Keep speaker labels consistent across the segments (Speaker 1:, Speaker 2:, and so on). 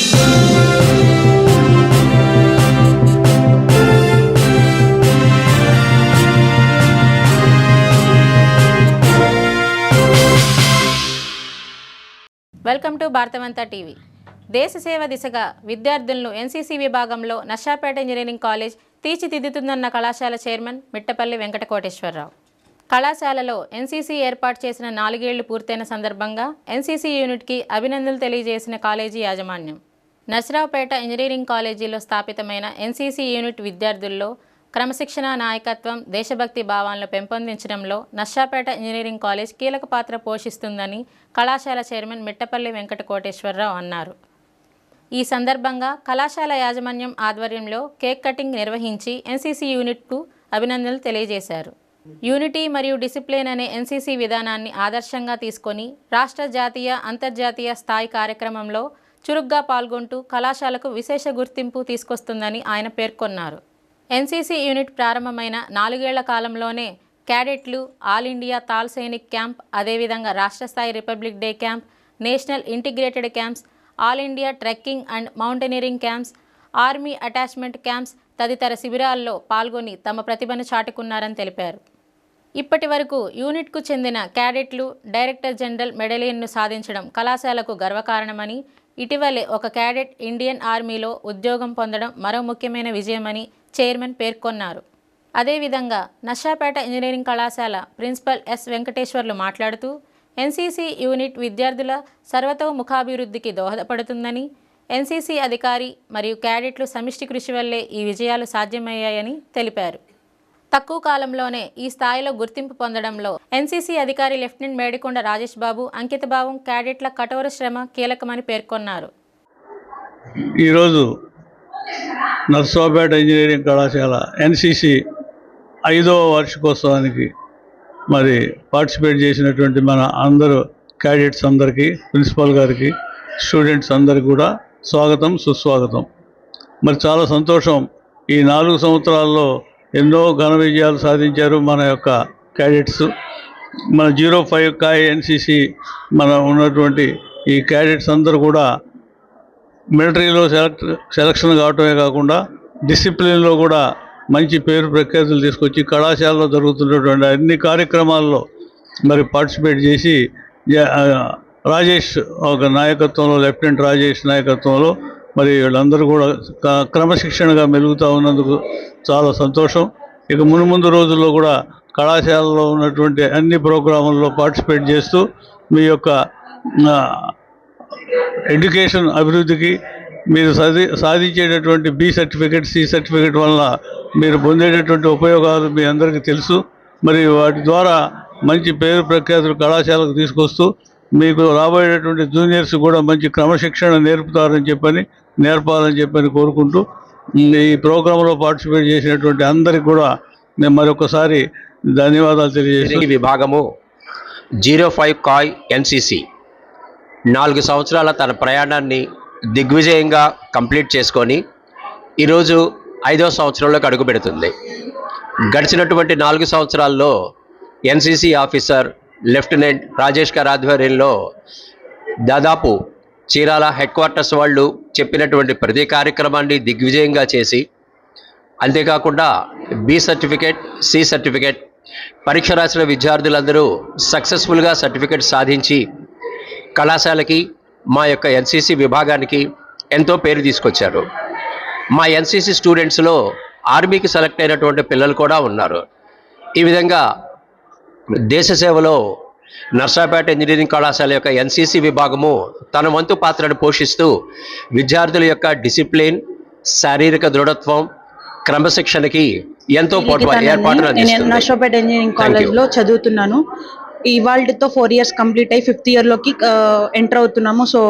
Speaker 1: Welcome to భారతవంత TV. దేశ సేవ దిశగా విద్యార్థులను ఎన్సీసీ విభాగంలో నర్సాపేట ఇంజనీరింగ్ కాలేజ్ తీర్చిదిద్దుతుందన్న కళాశాల చైర్మన్ మిట్టపల్లి వెంకట కోటేశ్వరరావు. కళాశాలలో ఎన్సీసీ ఏర్పాటు చేసిన 4 ఏళ్లు పూర్తయిన సందర్భంగా ఎన్సీసీ యూనిట్కి అభినందనలు తెలియజేసిన కాలేజీ యాజమాన్యం. నర్సరావుపేట ఇంజనీరింగ్ కాలేజీలో స్థాపితమైన ఎన్సీసీ యూనిట్ విద్యార్థుల్లో క్రమశిక్షణ, నాయకత్వం, దేశభక్తి భావాలను పెంపొందించడంలో నర్సాపేట ఇంజనీరింగ్ కాలేజ్ కీలక పాత్ర పోషిస్తుందని కళాశాల చైర్మన్ మిట్టపల్లి వెంకట కోటేశ్వరరావు అన్నారు. ఈ సందర్భంగా కళాశాల యాజమాన్యం ఆధ్వర్యంలో కేక్ కటింగ్ నిర్వహించి ఎన్సీసీ యూనిట్కు అభినందనలు తెలియజేశారు. యూనిటీ మరియు డిసిప్లిన్ అనే ఎన్సీసీ విధానాన్ని ఆదర్శంగా తీసుకొని రాష్ట్ర, జాతీయ, అంతర్జాతీయ స్థాయి కార్యక్రమంలో చురుగ్గా పాల్గొంటూ కళాశాలకు విశేష గుర్తింపు తీసుకొస్తుందని ఆయన పేర్కొన్నారు. ఎన్సీసీ యూనిట్ ప్రారంభమైన 4 ఏళ్ల కాలంలోనే క్యాడెట్లు, ఆల్ ఇండియా తాల్ సైనిక్ క్యాంప్, అదేవిధంగా రాష్ట్ర స్థాయి republic day camp, national integrated camps, all India trekking and mountaineering camps, army attachment camps తదితర శిబిరాల్లో పాల్గొని తమ ప్రతిభను చాటుకున్నారని తెలిపారు. ఇప్పటి వరకు యూనిట్కు చెందిన క్యాడెట్లు డైరెక్టర్ జనరల్ మెడలియన్ను సాధించడం కళాశాలకు గర్వకారణమని, ఇటీవలే ఒక క్యాడెట్ ఇండియన్ ఆర్మీలో ఉద్యోగం పొందడం మరో ముఖ్యమైన విజయమని చైర్మన్ పేర్కొన్నారు. అదేవిధంగా నర్సాపేట ఇంజనీరింగ్ కళాశాల ప్రిన్సిపల్ ఎస్ వెంకటేశ్వర్లు మాట్లాడుతూ ఎన్సీసీ యూనిట్ విద్యార్థుల సర్వతోముఖాభివృద్ధికి దోహదపడుతుందని, ఎన్సీసీ అధికారి మరియు క్యాడెట్లు సమిష్టి కృషి వల్లే ఈ విజయాలు సాధ్యమయ్యాయని తెలిపారు. తక్కువ కాలంలోనే ఈ స్థాయిలో గుర్తింపు పొందడంలో ఎన్సీసీ అధికారి లెఫ్టినెంట్ మేడికొండ రాజేష్ బాబు అంకితభావం, క్యాడెట్ల కఠోర శ్రమ కీలకమని పేర్కొన్నారు.
Speaker 2: ఈరోజు నర్సాపేట ఇంజనీరింగ్ కళాశాల ఎన్సీసీ 5వ వార్షికోత్సవానికి మరి పార్టిసిపేట్ చేసినటువంటి మన అందరూ క్యాడెట్స్ అందరికీ, ప్రిన్సిపాల్ గారికి, స్టూడెంట్స్ అందరికీ కూడా స్వాగతం, సుస్వాగతం. మరి చాలా సంతోషం. ఈ 4 సంవత్సరాల్లో ఎన్నో ఘన విజయాలు సాధించారు మన యొక్క క్యాడెట్స్. మన 05 కాయ్ ఎన్సీసీ మన ఉన్నటువంటి ఈ క్యాడెట్స్ అందరూ కూడా మిలిటరీలో సెలక్షన్ కావటమే కాకుండా డిసిప్లిన్లో కూడా మంచి పేరు ప్రఖ్యాతులు తీసుకొచ్చి కళాశాలలో జరుగుతున్నటువంటి అన్ని కార్యక్రమాల్లో మరి పార్టిసిపేట్ చేసి రాజేష్ ఒక నాయకత్వంలో, లెఫ్టినెంట్ రాజేష్ నాయకత్వంలో మరి వీళ్ళందరూ కూడా క్రమశిక్షణగా మెలుగుతూ ఉన్నందుకు చాలా సంతోషం. ఇక మున్ముందు రోజుల్లో కూడా కళాశాలలో ఉన్నటువంటి అన్ని ప్రోగ్రాముల్లో పార్టిసిపేట్ చేస్తూ మీ యొక్క ఎడ్యుకేషన్ అభివృద్ధికి మీరు సాధించేటటువంటి బి సర్టిఫికేట్, సి సర్టిఫికేట్ వల్ల మీరు పొందేటటువంటి ఉపయోగాలు మీ అందరికీ తెలుసు. మరి వాటి ద్వారా మంచి పేరు ప్రఖ్యాతులు కళాశాలకు తీసుకొస్తూ మీకు రాబోయేటటువంటి జూనియర్స్ కూడా మంచి క్రమశిక్షణ నేర్పాలని చెప్పని కోరుకుంటూ ఈ ప్రోగ్రాంలో పార్టిసిపేట్ చేసినటువంటి అందరికి కూడా నేను మరొకసారి ధన్యవాదాలు తెలియజేస్తాను.
Speaker 3: విభాగము 05 కాయ్ ఎన్సీసీ 4 సంవత్సరాల తన ప్రయాణాన్ని దిగ్విజయంగా కంప్లీట్ చేసుకొని ఈరోజు 5వ సంవత్సరంలోకి అడుగు పెడుతుంది. గడిచినటువంటి 4 సంవత్సరాల్లో ఎన్సీసీ ఆఫీసర్ లెఫ్టినెంట్ రాజేష్ గారి ఆధ్వర్యంలో దాదాపు చీరాల హెడ్ క్వార్టర్స్ వాళ్ళు చెప్పినటువంటి ప్రతి కార్యక్రమాన్ని దిగ్విజయంగా చేసి, అంతేకాకుండా బి సర్టిఫికేట్, సి సర్టిఫికేట్ పరీక్ష రాసిన విద్యార్థులందరూ సక్సెస్ఫుల్గా సర్టిఫికేట్ సాధించి కళాశాలకి, మా యొక్క ఎన్సీసీ విభాగానికి ఎంతో పేరు తీసుకొచ్చారు. మా ఎన్సీసీ స్టూడెంట్స్లో ఆర్మీకి సెలెక్ట్ అయినటువంటి పిల్లలు కూడా ఉన్నారు. ఈ విధంగా దేశ సేవలో నర్సాపేట ఇంజనీరింగ్ కళాశాల యొక్క ఎన్సీసీ విభాగము తన వంతు పాత్రను పోషిస్తూ విద్యార్థుల యొక్క డిసిప్లిన్, శారీరక దృఢత్వం, క్రమశిక్షణకి ఎంతో ఏర్పాట్లు అందిస్తుంది.
Speaker 4: నర్సాపేట ఇంజనీరింగ్ కాలేజ్లో చదువుతున్నాను. ఇవాళతో 4 years కంప్లీట్ అయ్యి 5th ఇయర్లోకి ఎంటర్ అవుతున్నాము. సో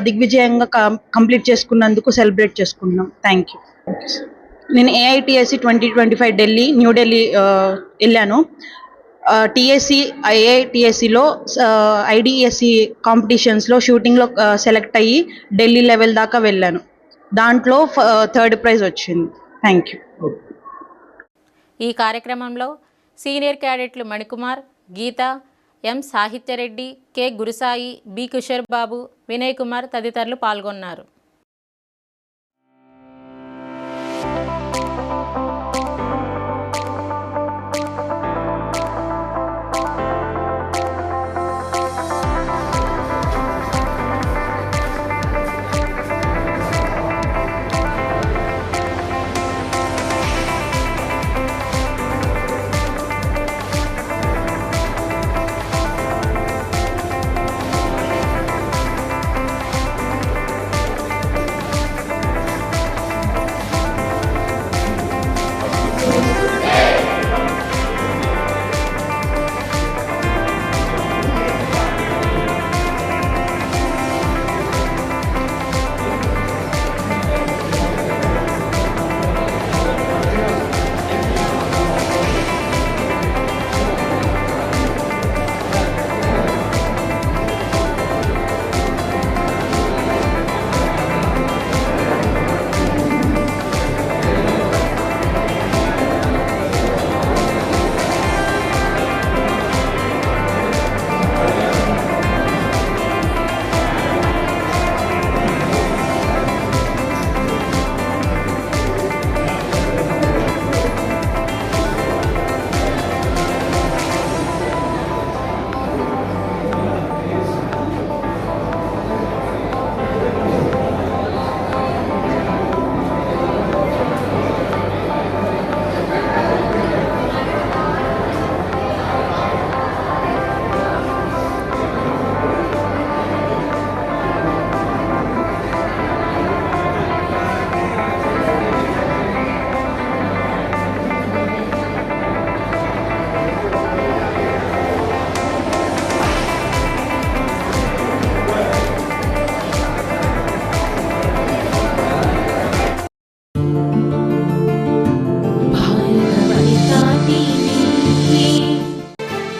Speaker 4: దిగ్విజయంగా కంప్లీట్ చేసుకున్నందుకు సెలబ్రేట్ చేసుకుంటున్నాం. Thank you. నేను ఏఐటిఎస్సి 2025 న్యూఢిల్లీ వెళ్ళాను. టిఎస్సి, ఐఐటిఎస్సిలో ఐడిఎస్సి కాంపిటీషన్స్లో షూటింగ్లో సెలెక్ట్ అయ్యి ఢిల్లీ లెవెల్ దాకా వెళ్ళాను. దాంట్లో 3rd ప్రైజ్ వచ్చింది. Thank you.
Speaker 1: ఈ కార్యక్రమంలో సీనియర్ క్యాడెట్లు మణికుమార్, గీత, ఎం సాహిత్యరెడ్డి, కె గురుసాయి, బి కిషోర్ బాబు, వినయ్ కుమార్ తదితరులు పాల్గొన్నారు.